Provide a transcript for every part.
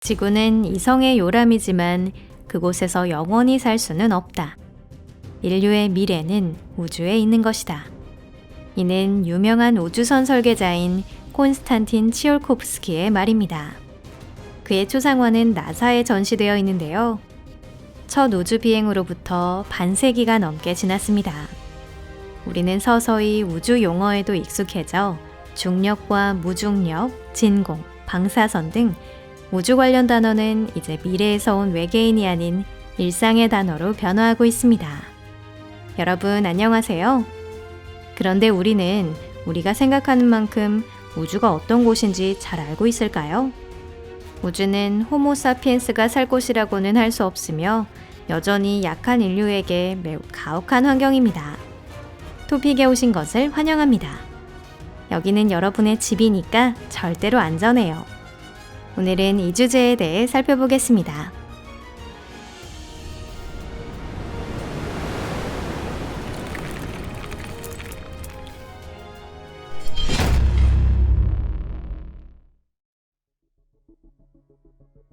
지구는 이성의 요람이지만 그곳에서 영원히 살 수는 없다. 인류의 미래는 우주에 있는 것이다. 이는 유명한 우주선 설계자인 콘스탄틴 치올코프스키의 말입니다. 그의 초상화는 나사에 전시되어 있는데요. 첫 우주 비행으로부터 반세기가 넘게 지났습니다. 우리는 서서히 우주 용어에도 익숙해져 중력과 무중력, 진공, 방사선 등 우주 관련 단어는 이제 미래에서 온 외계인이 아닌 일상의 단어로 변화하고 있습니다. 여러분 안녕하세요. 그런데 우리는 우리가 생각하는 만큼 우주가 어떤 곳인지 잘 알고 있을까요? 우주는 호모사피엔스가 살 곳이라고는 할 수 없으며 여전히 약한 인류에게 매우 가혹한 환경입니다. 토픽에 오신 것을 환영합니다. 여기는 여러분의 집이니까 절대로 안전해요. 오늘은 이 주제에 대해 살펴보겠습니다.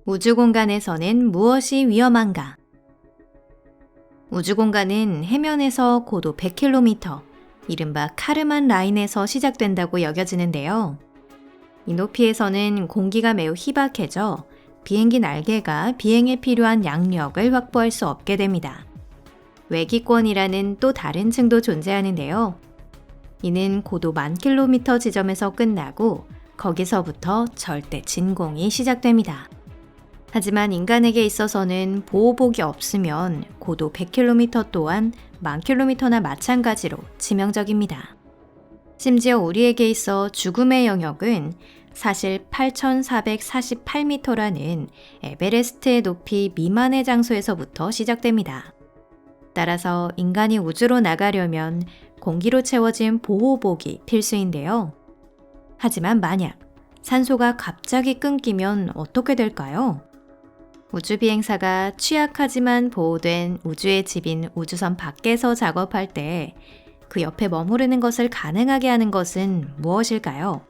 우주 공간에서는 무엇이 위험한가? 우주 공간은 해면에서 고도 100km, 이른바 카르만 라인에서 시작된다고 여겨지는데요. 이 높이에서는 공기가 매우 희박해져 비행기 날개가 비행에 필요한 양력을 확보할 수 없게 됩니다. 외기권이라는 또 다른 층도 존재하는데요. 이는 고도 10,000km 지점에서 끝나고 거기서부터 절대 진공이 시작됩니다. 하지만 인간에게 있어서는 보호복이 없으면 고도 100km 또한 10,000km나 마찬가지로 치명적입니다. 심지어 우리에게 있어 죽음의 영역은 사실 8,448m라는 에베레스트의 높이 미만의 장소에서부터 시작됩니다. 따라서 인간이 우주로 나가려면 공기로 채워진 보호복이 필수인데요. 하지만 만약 산소가 갑자기 끊기면 어떻게 될까요? 우주비행사가 취약하지만 보호된 우주의 집인 우주선 밖에서 작업할 때 그 옆에 머무르는 것을 가능하게 하는 것은 무엇일까요?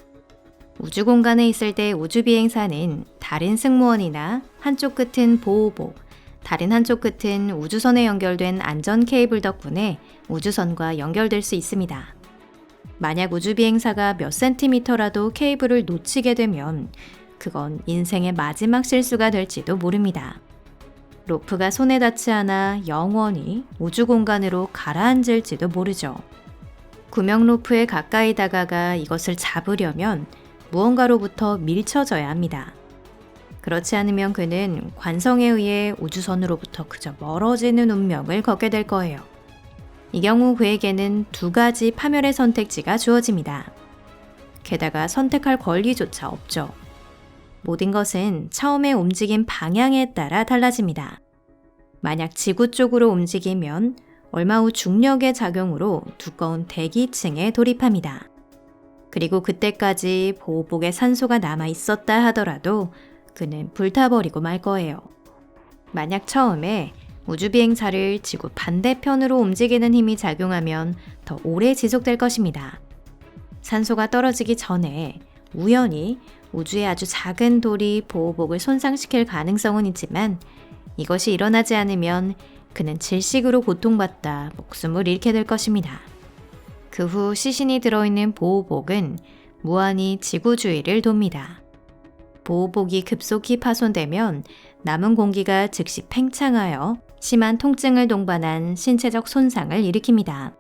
우주 공간에 있을 때 우주비행사는 다른 승무원이나 한쪽 끝은 보호복, 다른 한쪽 끝은 우주선에 연결된 안전 케이블 덕분에 우주선과 연결될 수 있습니다. 만약 우주비행사가 몇 센티미터라도 케이블을 놓치게 되면 그건 인생의 마지막 실수가 될지도 모릅니다. 로프가 손에 닿지 않아 영원히 우주 공간으로 가라앉을지도 모르죠. 구명 로프에 가까이 다가가 이것을 잡으려면 무언가로부터 밀쳐져야 합니다. 그렇지 않으면 그는 관성에 의해 우주선으로부터 그저 멀어지는 운명을 걷게 될 거예요. 이 경우 그에게는 두 가지 파멸의 선택지가 주어집니다. 게다가 선택할 권리조차 없죠. 모든 것은 처음에 움직인 방향에 따라 달라집니다. 만약 지구 쪽으로 움직이면 얼마 후 중력의 작용으로 두꺼운 대기층에 돌입합니다. 그리고 그때까지 보호복에 산소가 남아 있었다 하더라도 그는 불타버리고 말 거예요. 만약 처음에 우주비행사를 지구 반대편으로 움직이는 힘이 작용하면 더 오래 지속될 것입니다. 산소가 떨어지기 전에 우연히 우주의 아주 작은 돌이 보호복을 손상시킬 가능성은 있지만 이것이 일어나지 않으면 그는 질식으로 고통받다 목숨을 잃게 될 것입니다. 그 후 시신이 들어있는 보호복은 무한히 지구 주위를 돕니다. 보호복이 급속히 파손되면 남은 공기가 즉시 팽창하여 심한 통증을 동반한 신체적 손상을 일으킵니다.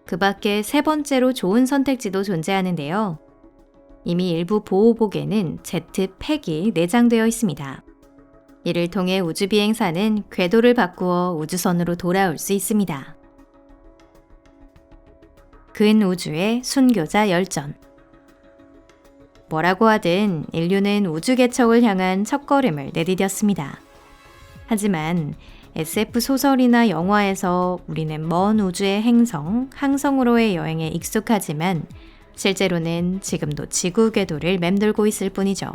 그 밖에 세 번째로 좋은 선택지도 존재하는데요. 이미 일부 보호복에는 제트팩이 내장되어 있습니다. 이를 통해 우주비행사는 궤도를 바꾸어 우주선으로 돌아올 수 있습니다. 근우주의 순교자 열전. 뭐라고 하든 인류는 우주 개척을 향한 첫걸음을 내디뎠습니다. 하지만 SF 소설이나 영화에서 우리는 먼 우주의 행성, 항성으로의 여행에 익숙하지만 실제로는 지금도 지구 궤도를 맴돌고 있을 뿐이죠.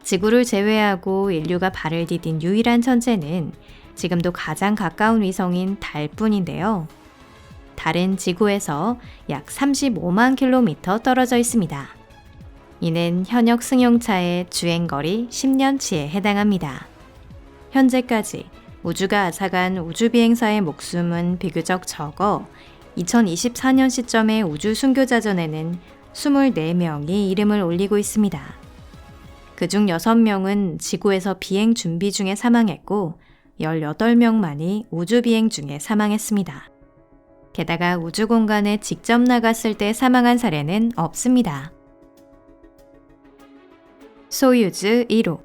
지구를 제외하고 인류가 발을 디딘 유일한 천체는 지금도 가장 가까운 위성인 달뿐인데요. 달은 지구에서 약 35만 킬로미터 떨어져 있습니다. 이는 현역 승용차의 주행거리 10년치에 해당합니다. 현재까지 우주가 앗아간 우주비행사의 목숨은 비교적 적어 2024년 시점의 우주 순교자전에는 24명이 이름을 올리고 있습니다. 그중 6명은 지구에서 비행 준비 중에 사망했고 18명만이 우주 비행 중에 사망했습니다. 게다가 우주 공간에 직접 나갔을 때 사망한 사례는 없습니다. 소유즈 1호.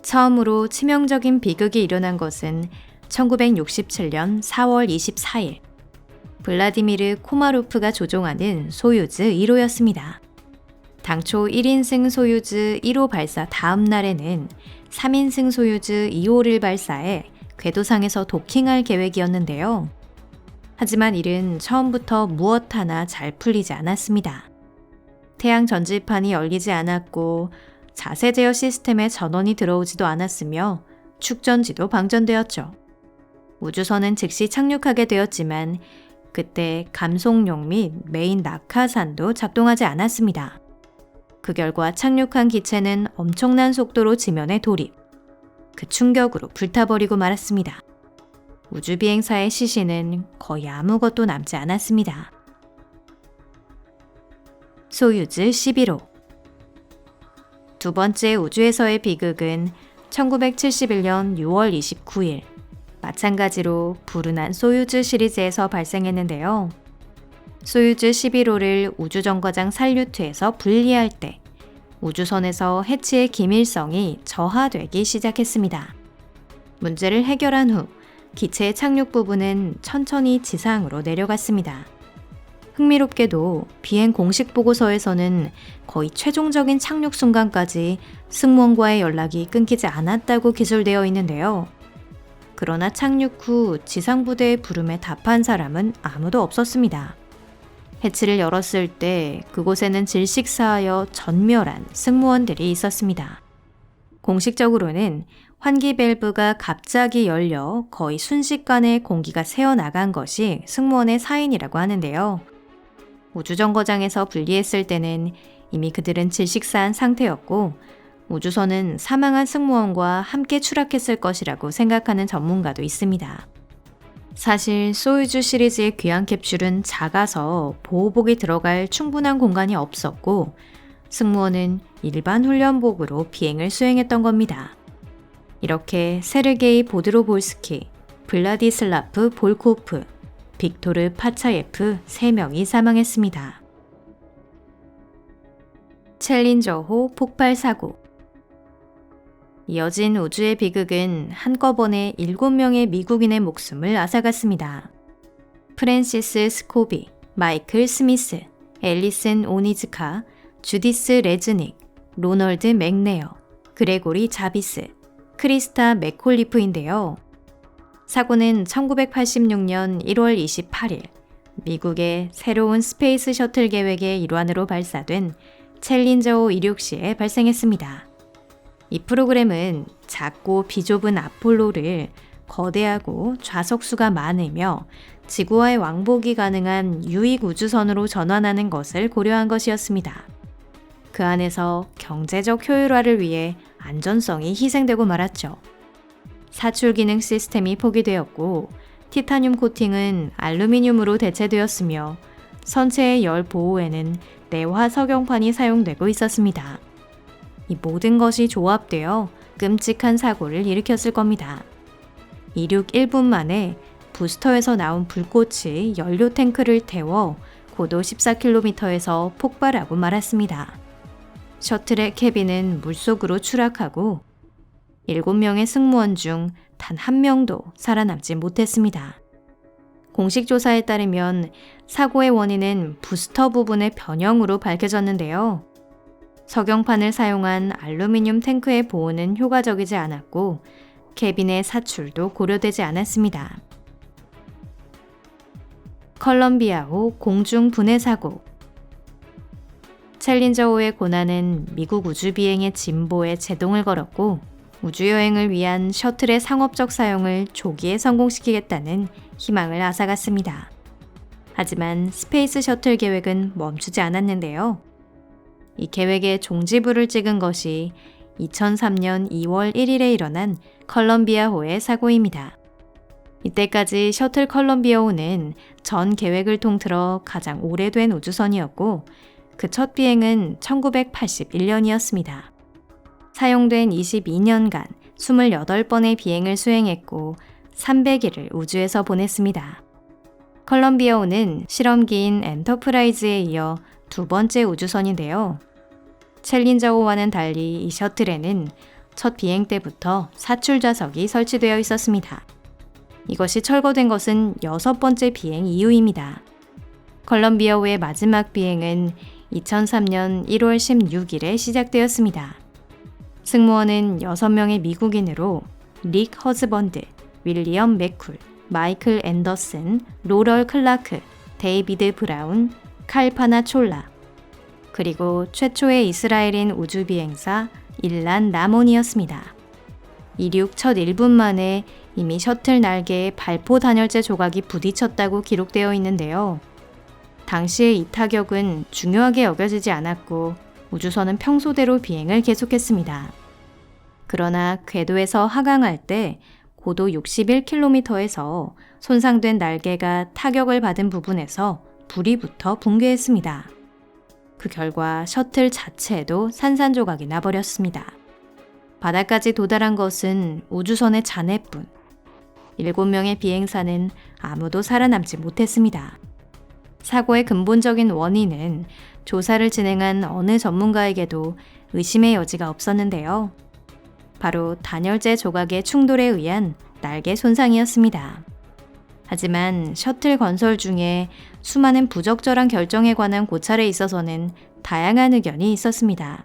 처음으로 치명적인 비극이 일어난 것은 1967년 4월 24일 블라디미르 코마로프가 조종하는 소유즈 1호였습니다. 당초 1인승 소유즈 1호 발사 다음 날에는 3인승 소유즈 2호를 발사해 궤도상에서 도킹할 계획이었는데요. 하지만 일은 처음부터 무엇 하나 잘 풀리지 않았습니다. 태양 전지판이 열리지 않았고 자세 제어 시스템에 전원이 들어오지도 않았으며 축전지도 방전되었죠. 우주선은 즉시 착륙하게 되었지만 그때 감속용 및 메인 낙하산도 작동하지 않았습니다. 그 결과 착륙한 기체는 엄청난 속도로 지면에 돌입. 그 충격으로 불타버리고 말았습니다. 우주비행사의 시신은 거의 아무것도 남지 않았습니다. 소유즈 11호. 두 번째 우주에서의 비극은 1971년 6월 29일 마찬가지로 불운한 소유즈 시리즈에서 발생했는데요. 소유즈 11호를 우주정거장 살류트에서 분리할 때 우주선에서 해치의 기밀성이 저하되기 시작했습니다. 문제를 해결한 후 기체의 착륙 부분은 천천히 지상으로 내려갔습니다. 흥미롭게도 비행 공식 보고서에서는 거의 최종적인 착륙 순간까지 승무원과의 연락이 끊기지 않았다고 기술되어 있는데요. 그러나 착륙 후 지상부대의 부름에 답한 사람은 아무도 없었습니다. 해치를 열었을 때 그곳에는 질식사하여 전멸한 승무원들이 있었습니다. 공식적으로는 환기 밸브가 갑자기 열려 거의 순식간에 공기가 새어나간 것이 승무원의 사인이라고 하는데요. 우주정거장에서 분리했을 때는 이미 그들은 질식사한 상태였고 우주선은 사망한 승무원과 함께 추락했을 것이라고 생각하는 전문가도 있습니다. 사실 소유즈 시리즈의 귀환 캡슐은 작아서 보호복이 들어갈 충분한 공간이 없었고 승무원은 일반 훈련복으로 비행을 수행했던 겁니다. 이렇게 세르게이 보드로볼스키, 블라디슬라프 볼코프, 빅토르 파차예프 3명이 사망했습니다. 챌린저호 폭발 사고. 이어진 우주의 비극은 한꺼번에 7명의 미국인의 목숨을 앗아갔습니다. 프랜시스 스코비, 마이클 스미스, 앨리슨 오니즈카, 주디스 레즈닉, 로널드 맥네어, 그레고리 자비스, 크리스타 맥콜리프인데요. 사고는 1986년 1월 28일 미국의 새로운 스페이스 셔틀 계획의 일환으로 발사된 챌린저 5 이륙시에 발생했습니다. 이 프로그램은 작고 비좁은 아폴로를 거대하고 좌석수가 많으며 지구와의 왕복이 가능한 유익 우주선으로 전환하는 것을 고려한 것이었습니다. 그 안에서 경제적 효율화를 위해 안전성이 희생되고 말았죠. 사출 기능 시스템이 포기되었고 티타늄 코팅은 알루미늄으로 대체되었으며 선체의 열 보호에는 내화 석영판이 사용되고 있었습니다. 이 모든 것이 조합되어 끔찍한 사고를 일으켰을 겁니다. 이륙 1분 만에 부스터에서 나온 불꽃이 연료 탱크를 태워 고도 14km에서 폭발하고 말았습니다. 셔틀의 캐빈은 물속으로 추락하고 7명의 승무원 중 단 1명도 살아남지 못했습니다. 공식 조사에 따르면 사고의 원인은 부스터 부분의 변형으로 밝혀졌는데요. 석영판을 사용한 알루미늄 탱크의 보호는 효과적이지 않았고 캐빈의 사출도 고려되지 않았습니다. 컬럼비아호 공중 분해 사고. 챌린저5의 고난은 미국 우주비행의 진보에 제동을 걸었고 우주여행을 위한 셔틀의 상업적 사용을 조기에 성공시키겠다는 희망을 앗아갔습니다. 하지만 스페이스 셔틀 계획은 멈추지 않았는데요. 이 계획의 종지부를 찍은 것이 2003년 2월 1일에 일어난 컬럼비아호의 사고입니다. 이때까지 셔틀 컬럼비아호는 전 계획을 통틀어 가장 오래된 우주선이었고 그 첫 비행은 1981년이었습니다. 사용된 22년간 28번의 비행을 수행했고 300일을 우주에서 보냈습니다. 컬럼비아호는 실험기인 엔터프라이즈에 이어 두 번째 우주선인데요. 챌린저호와는 달리 이 셔틀에는 첫 비행 때부터 사출 좌석이 설치되어 있었습니다. 이것이 철거된 것은 6번째 비행 이후입니다. 컬럼비아호의 마지막 비행은 2003년 1월 16일에 시작되었습니다. 승무원은 6명의 미국인으로 릭 허즈번드, 윌리엄 맥쿨, 마이클 앤더슨, 로럴 클라크, 데이비드 브라운, 칼파나 촐라, 그리고 최초의 이스라엘인 우주비행사 일란 라몬이었습니다. 이륙 첫 1분 만에 이미 셔틀 날개에 발포 단열재 조각이 부딪혔다고 기록되어 있는데요. 당시의 이 타격은 중요하게 여겨지지 않았고 우주선은 평소대로 비행을 계속했습니다. 그러나 궤도에서 하강할 때 고도 61km에서 손상된 날개가 타격을 받은 부분에서 불이 붙어 붕괴했습니다. 그 결과 셔틀 자체에도 산산조각이 나버렸습니다. 바다까지 도달한 것은 우주선의 잔해뿐. 7명의 비행사는 아무도 살아남지 못했습니다. 사고의 근본적인 원인은 조사를 진행한 어느 전문가에게도 의심의 여지가 없었는데요. 바로 단열재 조각의 충돌에 의한 날개 손상이었습니다. 하지만 셔틀 건설 중에 수많은 부적절한 결정에 관한 고찰에 있어서는 다양한 의견이 있었습니다.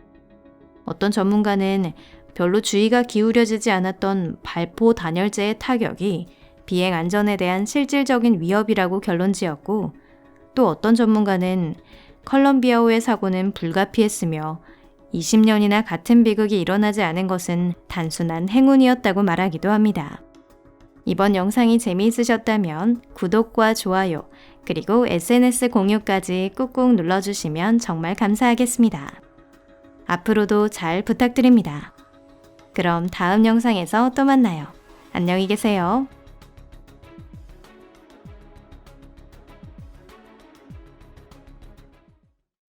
어떤 전문가는 별로 주의가 기울여지지 않았던 발포 단열재의 타격이 비행 안전에 대한 실질적인 위협이라고 결론지었고, 또 어떤 전문가는 컬럼비아호의 사고는 불가피했으며 20년이나 같은 비극이 일어나지 않은 것은 단순한 행운이었다고 말하기도 합니다. 이번 영상이 재미있으셨다면 구독과 좋아요, 그리고 SNS 공유까지 꾹꾹 눌러주시면 정말 감사하겠습니다. 앞으로도 잘 부탁드립니다. 그럼 다음 영상에서 또 만나요. 안녕히 계세요.